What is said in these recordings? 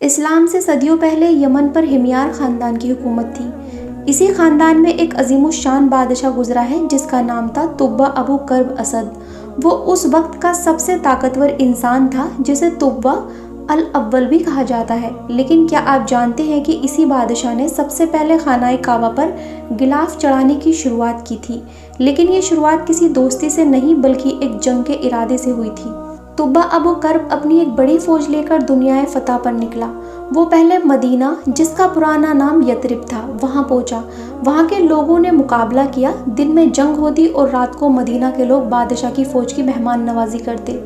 इस्लाम से सदियों पहले यमन पर हिमयार ख़ानदान की हुकूमत थी। इसी ख़ानदान में एक अज़ीमुश्शान बादशाह गुजरा है जिसका नाम था तुब्बा अबू कर्ब असद। वो उस वक्त का सबसे ताकतवर इंसान था जिसे तुब्बा अल अव्वल भी कहा जाता है। लेकिन क्या आप जानते हैं कि इसी बादशाह ने सबसे पहले खानाए काबा पर गिलाफ चढ़ाने की शुरुआत की थी। लेकिन ये शुरुआत किसी दोस्ती से नहीं बल्कि एक जंग के इरादे से हुई थी। तुब्बा अबू कर्ब अपनी एक बड़ी फौज लेकर दुनियाए फतह पर निकला। वो पहले मदीना, जिसका पुराना नाम यतरिब था, वहाँ पहुँचा। वहाँ के लोगों ने मुकाबला किया। दिन में जंग होती और रात को मदीना के लोग बादशाह की फ़ौज की मेहमान नवाजी करते।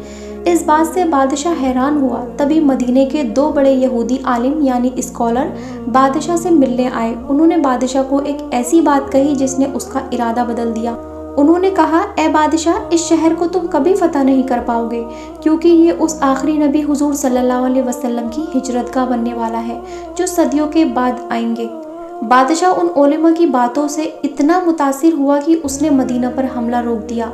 इस बात से बादशाह हैरान हुआ। तभी मदीने के दो बड़े यहूदी आलिम यानी स्कॉलर बादशाह से मिलने आए। उन्होंने बादशाह को एक ऐसी बात कही जिसने उसका इरादा बदल दिया। उन्होंने कहा, ए बादशाह, इस शहर को तुम कभी फतह नहीं कर पाओगे क्योंकि ये उस आखिरी नबी हुजूर सल्लल्लाहु अलैहि वसल्लम की हिजरतगाह बनने वाला है जो सदियों के बाद आएंगे। बादशाह उन उलेमा की बातों से इतना मुतासिर हुआ कि उसने मदीना पर हमला रोक दिया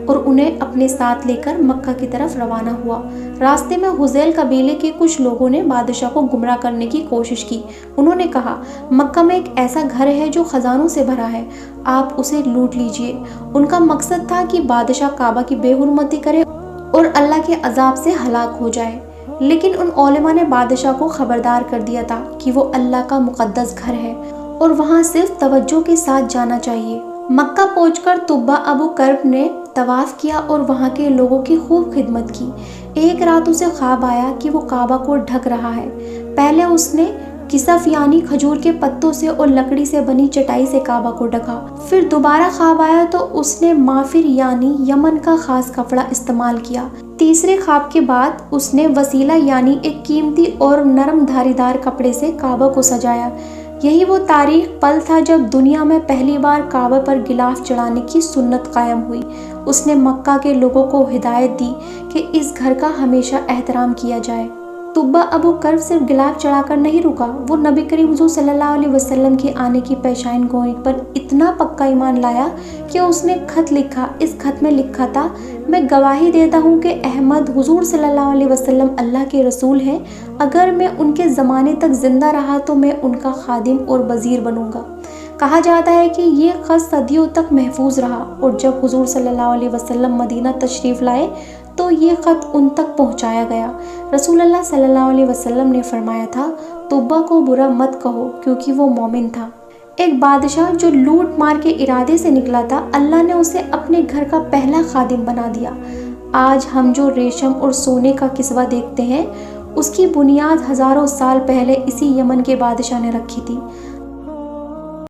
और उन्हें अपने साथ लेकर मक्का की तरफ रवाना हुआ। रास्ते में हुज़ैल कबीले के कुछ लोगों ने बादशाह को गुमराह करने की कोशिश की। उन्होंने कहा, मक्का में एक ऐसा घर है जो खजानों से भरा है, आप उसे लूट लीजिए। उनका मकसद था कि बादशाह काबा की बेहुरमती करे और अल्लाह के अजाब से हलाक हो जाए। लेकिन उन उलेमा ने बादशाह को खबरदार कर दिया था कि वो अल्लाह का मुक़द्दस घर है और वहाँ सिर्फ तवज्जो के साथ जाना चाहिए। मक्का पहुंचकर तुब्बा अबू कर्ब ने तवाफ़ किया और वहाँ के लोगों की खूब खिदमत की। एक रात उसे ख्वाब आया कि वो काबा को ढक रहा है। पहले उसने किसफ यानी खजूर के पत्तों से और लकड़ी से बनी चटाई से काबा को ढका। फिर दोबारा ख्वाब आया तो उसने माफिर यानी यमन का खास कपड़ा इस्तेमाल किया। तीसरे ख्वाब के बाद उसने वसीला यानी एक कीमती और नरम धारीदार कपड़े से काबा को सजाया। यही वो तारीख पल था जब दुनिया में पहली बार काबा पर गिलाफ चढ़ाने की सुन्नत कायम हुई। उसने मक्का के लोगों को हिदायत दी कि इस घर का हमेशा एहतराम किया जाए। तुब्बा अबू कर्ब सिर्फ गिलाफ चढ़ाकर नहीं रुका, वो नबी करीम हुज़ूर सल्लल्लाहु अलैहि वसल्लम के आने की पेशाइन गोई पर इतना पक्का ईमान लाया कि उसने खत लिखा। इस खत में लिखा था, मैं गवाही देता हूँ कि अहमद हुज़ूर सल्लल्लाहु अलैहि वसल्लम अल्लाह के रसूल हैं। अगर मैं उनके ज़माने तक ज़िंदा रहा तो मैं उनका खादिम और वज़ीर बनूंगा। कहा जाता है कि ये खत सदियों तक महफूज रहा और जब हुज़ूर सल्लल्लाहु अलैहि वसल्लम मदीना तशरीफ़ लाए तो ये ख़त उन तक पहुंचाया गया। रसूलुल्लाह सल्लल्लाहु अलैहि वसल्लम ने फरमाया था, तुब्बा को बुरा मत कहो क्योंकि वो मोमिन था। एक बादशाह जो लूट मार के इरादे से निकला था, अल्लाह ने उसे अपने घर का पहला खादिम बना दिया। आज हम जो रेशम और सोने का किस्वा देखते हैं उसकी बुनियाद हज़ारों साल पहले इसी यमन के बादशाह ने रखी थी।